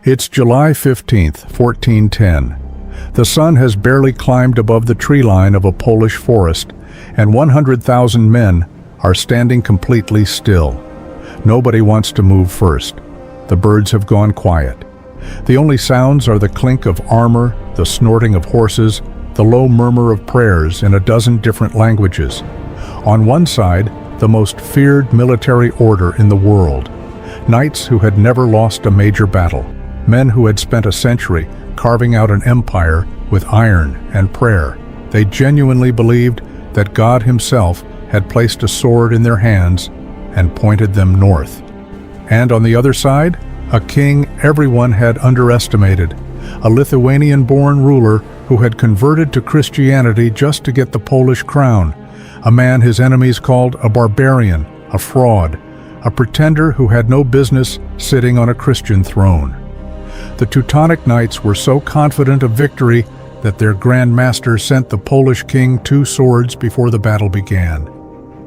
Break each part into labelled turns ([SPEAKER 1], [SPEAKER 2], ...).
[SPEAKER 1] It's July 15th, 1410. The sun has barely climbed above the tree line of a Polish forest, and 100,000 men are standing completely still. Nobody wants to move first. The birds have gone quiet. The only sounds are the clink of armor, the snorting of horses, the low murmur of prayers in a dozen different languages. On one side, the most feared military order in the world. Knights who had never lost a major battle. Men who had spent a century carving out an empire with iron and prayer. They genuinely believed that God himself had placed a sword in their hands and pointed them north. And on the other side, a king everyone had underestimated, a Lithuanian-born ruler who had converted to Christianity just to get the Polish crown, a man his enemies called a barbarian, a fraud, a pretender who had no business sitting on a Christian throne. The Teutonic Knights were so confident of victory that their Grand Master sent the Polish king 2 swords before the battle began,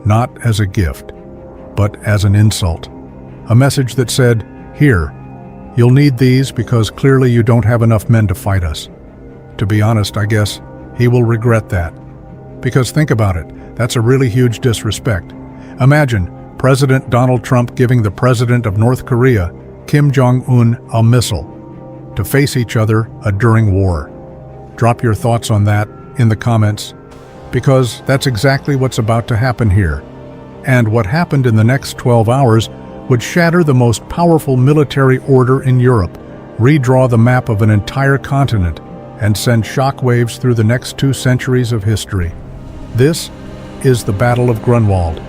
[SPEAKER 1] not as a gift, but as an insult. A message that said, "Here, you'll need these because clearly you don't have enough men to fight us." To be honest, I guess he will regret that. Because think about it, that's a really huge disrespect. Imagine President Donald Trump giving the president of North Korea, Kim Jong-un, a missile to face each other during war. Drop your thoughts on that in the comments, because that's exactly what's about to happen here. And what happened in the next 12 hours would shatter the most powerful military order in Europe, redraw the map of an entire continent, and send shockwaves through the next 2 centuries of history. This is the Battle of Grunwald.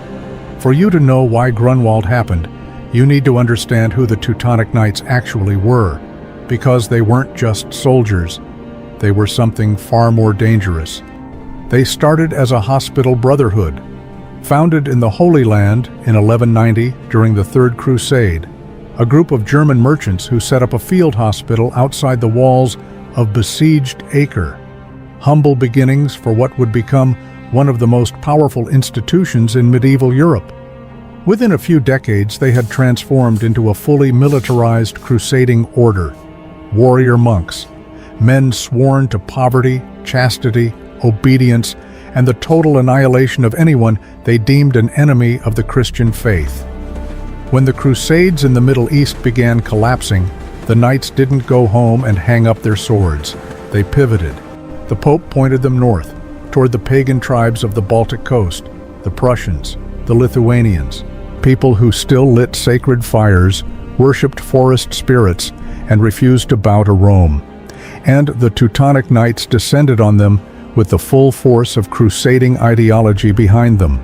[SPEAKER 1] For you to know why Grunwald happened, you need to understand who the Teutonic Knights actually were, because they weren't just soldiers. They were something far more dangerous. They started as a hospital brotherhood, founded in the Holy Land in 1190 during the Third Crusade, a group of German merchants who set up a field hospital outside the walls of besieged Acre. Humble beginnings for what would become one of the most powerful institutions in medieval Europe. Within a few decades, they had transformed into a fully militarized crusading order. Warrior monks, men sworn to poverty, chastity, obedience, and the total annihilation of anyone they deemed an enemy of the Christian faith. When the Crusades in the Middle East began collapsing, the knights didn't go home and hang up their swords. They pivoted. The Pope pointed them north, toward the pagan tribes of the Baltic coast, the Prussians, the Lithuanians, people who still lit sacred fires, worshipped forest spirits, and refused to bow to Rome. And the Teutonic Knights descended on them with the full force of crusading ideology behind them.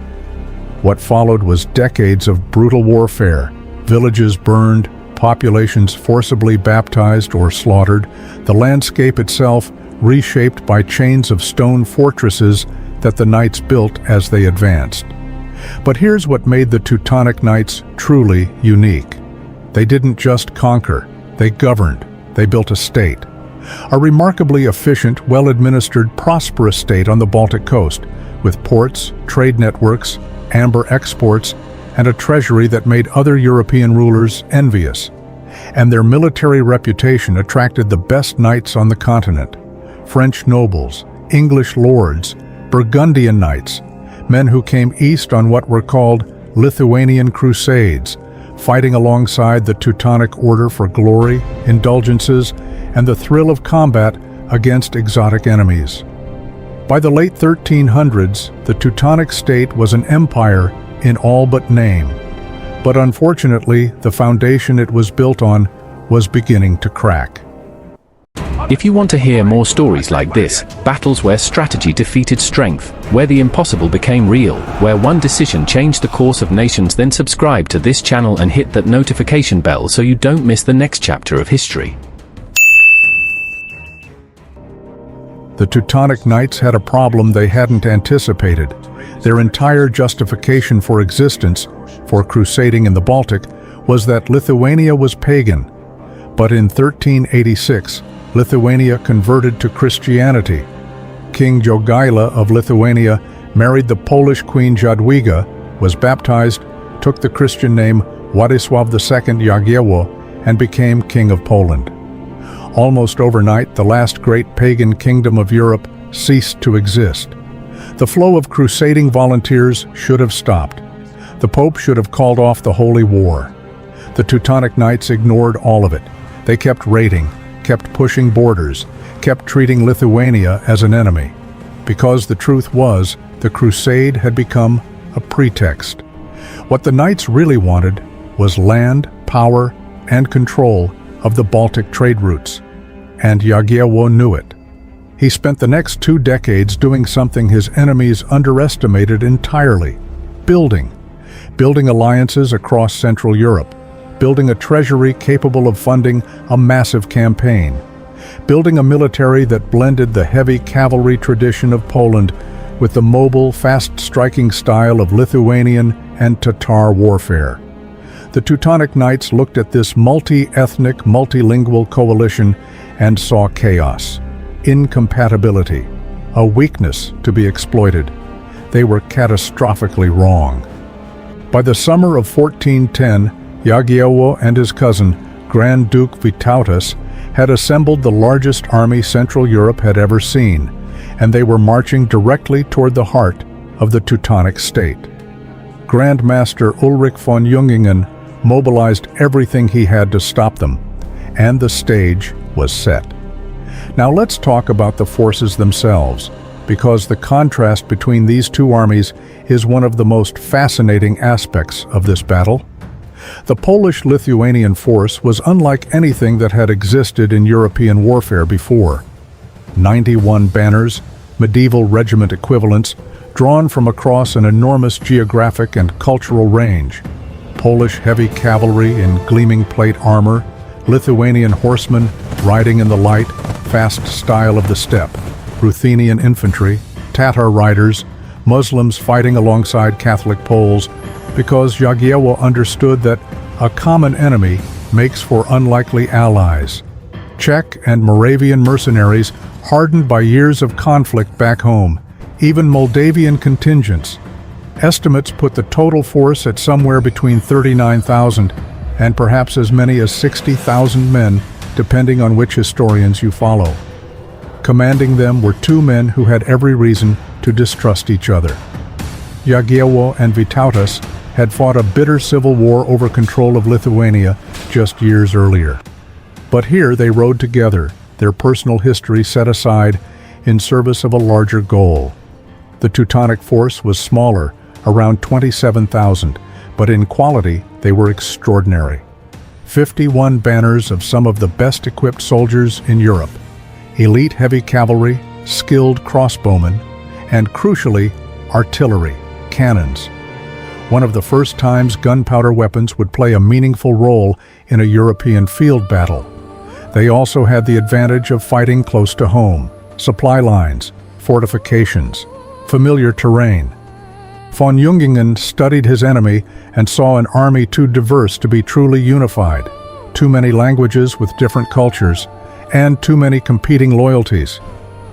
[SPEAKER 1] What followed was decades of brutal warfare, villages burned, populations forcibly baptized or slaughtered, the landscape itself reshaped by chains of stone fortresses that the knights built as they advanced. But here's what made the Teutonic Knights truly unique. They didn't just conquer, they governed, they built a state. A remarkably efficient, well-administered, prosperous state on the Baltic coast, with ports, trade networks, amber exports, and a treasury that made other European rulers envious. And their military reputation attracted the best knights on the continent. French nobles, English lords, Burgundian knights, men who came east on what were called Lithuanian crusades, fighting alongside the Teutonic Order for glory, indulgences, and the thrill of combat against exotic enemies. By the late 1300s, the Teutonic state was an empire in all but name. But unfortunately, the foundation it was built on was beginning to crack.
[SPEAKER 2] If you want to hear more stories like this, battles where strategy defeated strength, where the impossible became real, where one decision changed the course of nations, then subscribe to this channel and hit that notification bell so you don't miss the next chapter of history.
[SPEAKER 1] The Teutonic Knights had a problem they hadn't anticipated. Their entire justification for existence, for crusading in the Baltic, was that Lithuania was pagan. But in 1386, Lithuania converted to Christianity. King Jagiełło of Lithuania married the Polish Queen Jadwiga, was baptized, took the Christian name Władysław II Jagiełło, and became King of Poland. Almost overnight, the last great pagan kingdom of Europe ceased to exist. The flow of crusading volunteers should have stopped. The Pope should have called off the Holy War. The Teutonic Knights ignored all of it. They kept raiding, kept pushing borders, kept treating Lithuania as an enemy. Because the truth was, the crusade had become a pretext. What the Knights really wanted was land, power, and control of the Baltic trade routes. And Jagiełło knew it. He spent the next 2 decades doing something his enemies underestimated entirely: building alliances across Central Europe, building a treasury capable of funding a massive campaign, building a military that blended the heavy cavalry tradition of Poland with the mobile, fast-striking style of Lithuanian and Tatar warfare. The Teutonic Knights looked at this multi-ethnic, multilingual coalition and saw chaos, incompatibility, a weakness to be exploited. They were catastrophically wrong. By the summer of 1410, Jagiełło and his cousin, Grand Duke Vytautas, had assembled the largest army Central Europe had ever seen, and they were marching directly toward the heart of the Teutonic state. Grand Master Ulrich von Jungingen mobilized everything he had to stop them, and the stage was set. Now let's talk about the forces themselves, because the contrast between these two armies is one of the most fascinating aspects of this battle. The Polish-Lithuanian force was unlike anything that had existed in European warfare before. 91 banners, medieval regiment equivalents, drawn from across an enormous geographic and cultural range. Polish heavy cavalry in gleaming plate armor, Lithuanian horsemen riding in the light, fast style of the steppe, Ruthenian infantry, Tatar riders, Muslims fighting alongside Catholic Poles, because Jagiełło understood that a common enemy makes for unlikely allies. Czech and Moravian mercenaries hardened by years of conflict back home, even Moldavian contingents. Estimates put the total force at somewhere between 39,000 and perhaps as many as 60,000 men, depending on which historians you follow. Commanding them were 2 men who had every reason to distrust each other. Jagiełło and Vytautas had fought a bitter civil war over control of Lithuania just years earlier. But here they rode together, their personal history set aside in service of a larger goal. The Teutonic force was smaller, around 27,000, but in quality they were extraordinary. 51 banners of some of the best equipped soldiers in Europe, elite heavy cavalry, skilled crossbowmen, and crucially, artillery, cannons. One of the first times gunpowder weapons would play a meaningful role in a European field battle. They also had the advantage of fighting close to home, supply lines, fortifications, familiar terrain. Von Jungingen studied his enemy and saw an army too diverse to be truly unified, too many languages with different cultures, and too many competing loyalties.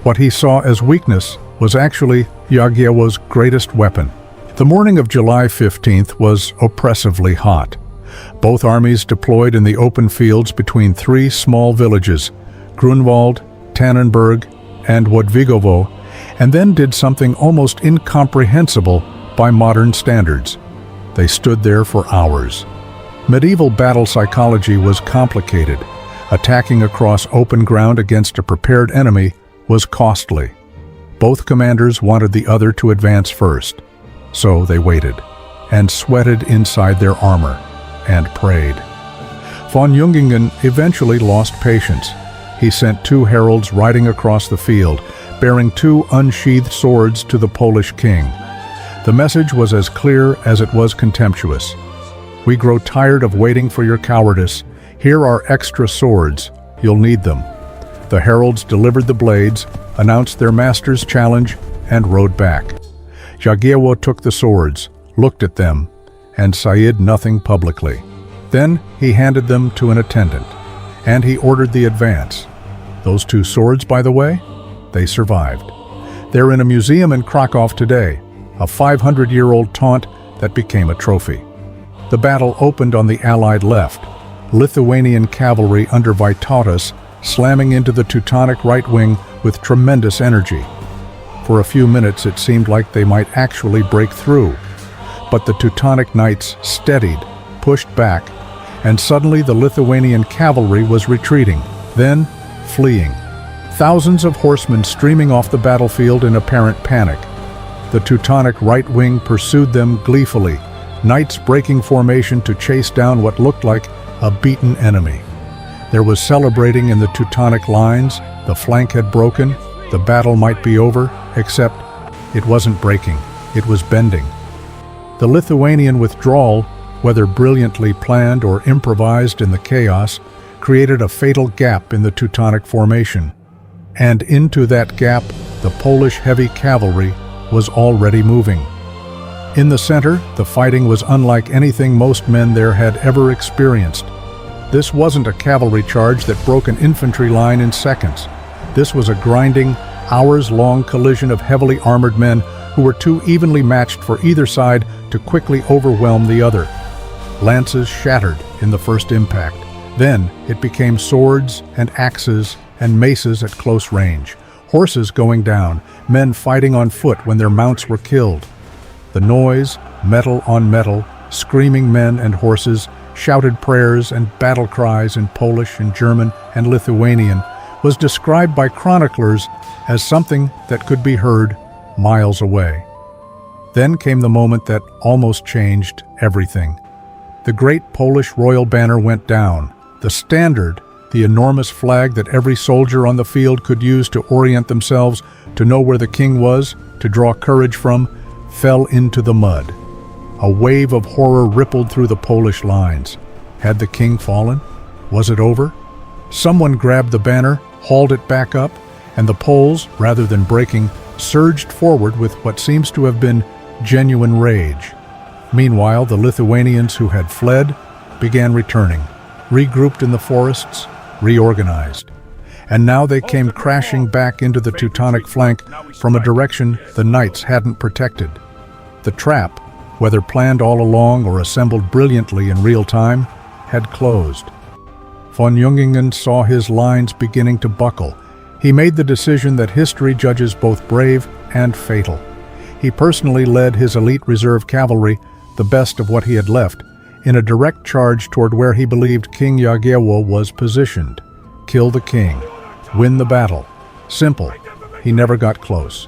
[SPEAKER 1] What he saw as weakness was actually Jagiełło's greatest weapon. The morning of July 15th was oppressively hot. Both armies deployed in the open fields between 3 small villages, Grunwald, Tannenberg, and Władysław, and then did something almost incomprehensible by modern standards. They stood there for hours. Medieval battle psychology was complicated. Attacking across open ground against a prepared enemy was costly. Both commanders wanted the other to advance first. So they waited, and sweated inside their armor, and prayed. Von Jungingen eventually lost patience. He sent 2 heralds riding across the field, bearing 2 unsheathed swords to the Polish king. The message was as clear as it was contemptuous. "We grow tired of waiting for your cowardice. Here are extra swords. You'll need them." The heralds delivered the blades, announced their master's challenge, and rode back. Jagiełło took the swords, looked at them, and said nothing publicly. Then he handed them to an attendant, and he ordered the advance. Those 2 swords, by the way, they survived. They're in a museum in Krakow today, a 500-year-old taunt that became a trophy. The battle opened on the Allied left. Lithuanian cavalry under Vytautas slamming into the Teutonic right wing with tremendous energy. For a few minutes it seemed like they might actually break through, but the Teutonic Knights steadied, pushed back, and suddenly the Lithuanian cavalry was retreating, then fleeing. Thousands of horsemen streaming off the battlefield in apparent panic. The Teutonic right wing pursued them gleefully, knights breaking formation to chase down what looked like a beaten enemy. There was celebrating in the Teutonic lines. The flank had broken, the battle might be over, except it wasn't breaking, it was bending. The Lithuanian withdrawal, whether brilliantly planned or improvised in the chaos, created a fatal gap in the Teutonic formation. And into that gap, the Polish heavy cavalry was already moving. In the center, the fighting was unlike anything most men there had ever experienced. This wasn't a cavalry charge that broke an infantry line in seconds. This was a grinding, hours-long collision of heavily armored men who were too evenly matched for either side to quickly overwhelm the other. Lances shattered in the first impact. Then it became swords and axes and maces at close range, horses going down, men fighting on foot when their mounts were killed. The noise, metal on metal, screaming men and horses, shouted prayers and battle cries in Polish and German and Lithuanian was described by chroniclers as something that could be heard miles away. Then came the moment that almost changed everything. The great Polish royal banner went down. The standard, the enormous flag that every soldier on the field could use to orient themselves, to know where the king was, to draw courage from, fell into the mud. A wave of horror rippled through the Polish lines. Had the king fallen? Was it over? Someone grabbed the banner, hauled it back up, and the Poles, rather than breaking, surged forward with what seems to have been genuine rage. Meanwhile, the Lithuanians who had fled began returning, regrouped in the forests, reorganized. And now they came crashing back into the Teutonic flank from a direction the knights hadn't protected. The trap, whether planned all along or assembled brilliantly in real time, had closed. Von Jungingen saw his lines beginning to buckle. He made the decision that history judges both brave and fatal. He personally led his elite reserve cavalry, the best of what he had left, in a direct charge toward where he believed King Jagiełło was positioned. Kill the king. Win the battle. Simple. He never got close.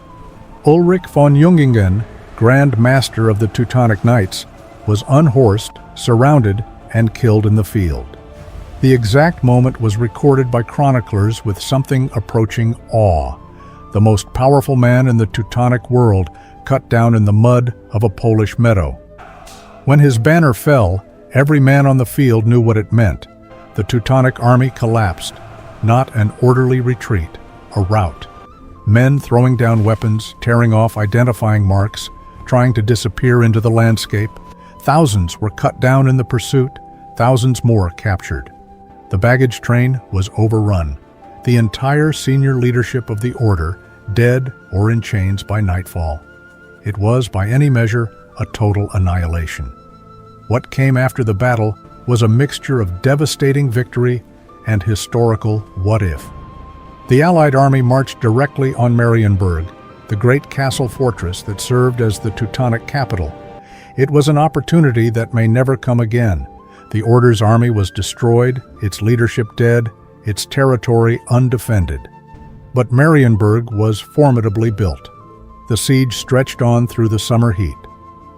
[SPEAKER 1] Ulrich von Jungingen, Grand Master of the Teutonic Knights, was unhorsed, surrounded, and killed in the field. The exact moment was recorded by chroniclers with something approaching awe. The most powerful man in the Teutonic world cut down in the mud of a Polish meadow. When his banner fell, every man on the field knew what it meant. The Teutonic army collapsed. Not an orderly retreat, a rout. Men throwing down weapons, tearing off identifying marks, trying to disappear into the landscape. Thousands were cut down in the pursuit, thousands more captured. The baggage train was overrun. The entire senior leadership of the order dead or in chains by nightfall. It was, by any measure, a total annihilation. What came after the battle was a mixture of devastating victory and historical what-if. The Allied army marched directly on Marienburg, the great castle fortress that served as the Teutonic capital. It was an opportunity that may never come again. The Order's army was destroyed, its leadership dead, its territory undefended. But Marienburg was formidably built. The siege stretched on through the summer heat.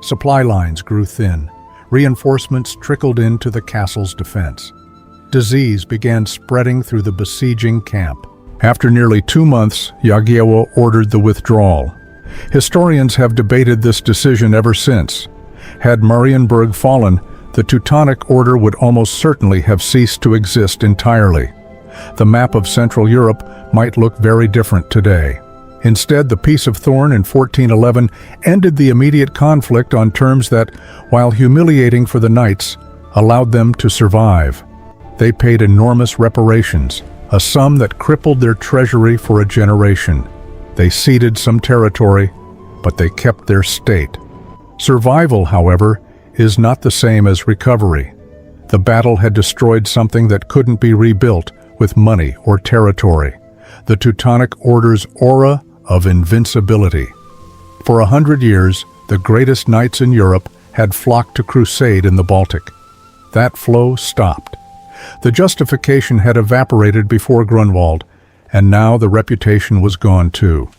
[SPEAKER 1] Supply lines grew thin. Reinforcements trickled into the castle's defense. Disease began spreading through the besieging camp. After nearly 2 months, Jagiełło ordered the withdrawal. Historians have debated this decision ever since. Had Marienburg fallen, the Teutonic Order would almost certainly have ceased to exist entirely. The map of Central Europe might look very different today. Instead, the Peace of Thorn in 1411 ended the immediate conflict on terms that, while humiliating for the knights, allowed them to survive. They paid enormous reparations, a sum that crippled their treasury for a generation. They ceded some territory, but they kept their state. Survival, however, is not the same as recovery. The battle had destroyed something that couldn't be rebuilt with money or territory, the Teutonic Order's aura of invincibility. For 100 years, the greatest knights in Europe had flocked to crusade in the Baltic. That flow stopped. The justification had evaporated before Grunwald, and now the reputation was gone too.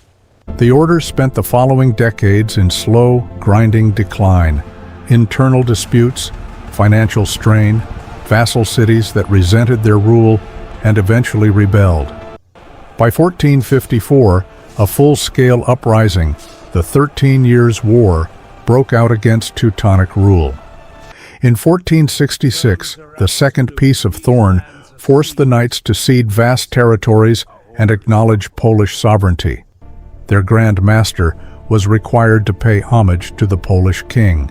[SPEAKER 1] The order spent the following decades in slow, grinding decline. Internal disputes, financial strain, vassal cities that resented their rule and eventually rebelled. By 1454, a full-scale uprising, the 13 Years' War, broke out against Teutonic rule. In 1466, the Second Peace of Thorn forced the knights to cede vast territories and acknowledge Polish sovereignty. Their Grand Master was required to pay homage to the Polish king.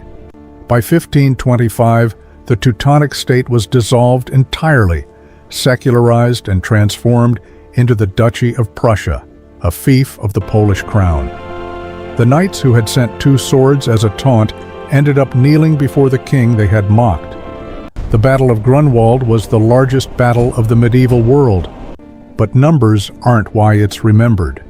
[SPEAKER 1] By 1525, the Teutonic state was dissolved entirely, secularized and transformed into the Duchy of Prussia, a fief of the Polish crown. The knights who had sent 2 swords as a taunt ended up kneeling before the king they had mocked. The Battle of Grunwald was the largest battle of the medieval world, but numbers aren't why it's remembered.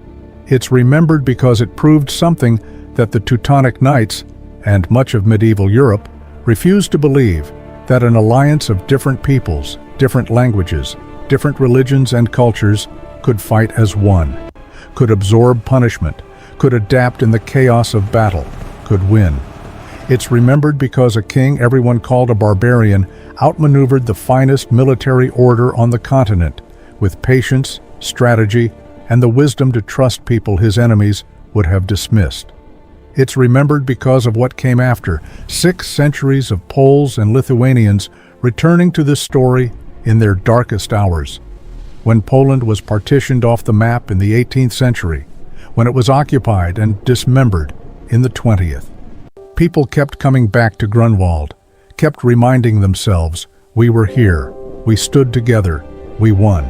[SPEAKER 1] It's remembered because it proved something that the Teutonic Knights, and much of medieval Europe, refused to believe, that an alliance of different peoples, different languages, different religions and cultures could fight as one, could absorb punishment, could adapt in the chaos of battle, could win. It's remembered because a king everyone called a barbarian outmaneuvered the finest military order on the continent, with patience, strategy, and the wisdom to trust people his enemies would have dismissed. It's remembered because of what came after, 6 centuries of Poles and Lithuanians returning to this story in their darkest hours. When Poland was partitioned off the map in the 18th century, when it was occupied and dismembered in the 20th. People kept coming back to Grunwald, kept reminding themselves, we were here, we stood together, we won.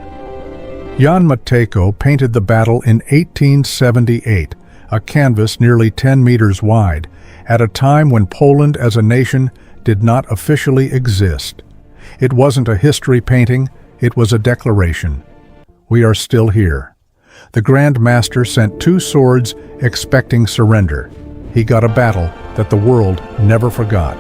[SPEAKER 1] Jan Matejko painted the battle in 1878, a canvas nearly 10 meters wide, at a time when Poland as a nation did not officially exist. It wasn't a history painting, it was a declaration. We are still here. The Grand Master sent 2 swords expecting surrender. He got a battle that the world never forgot.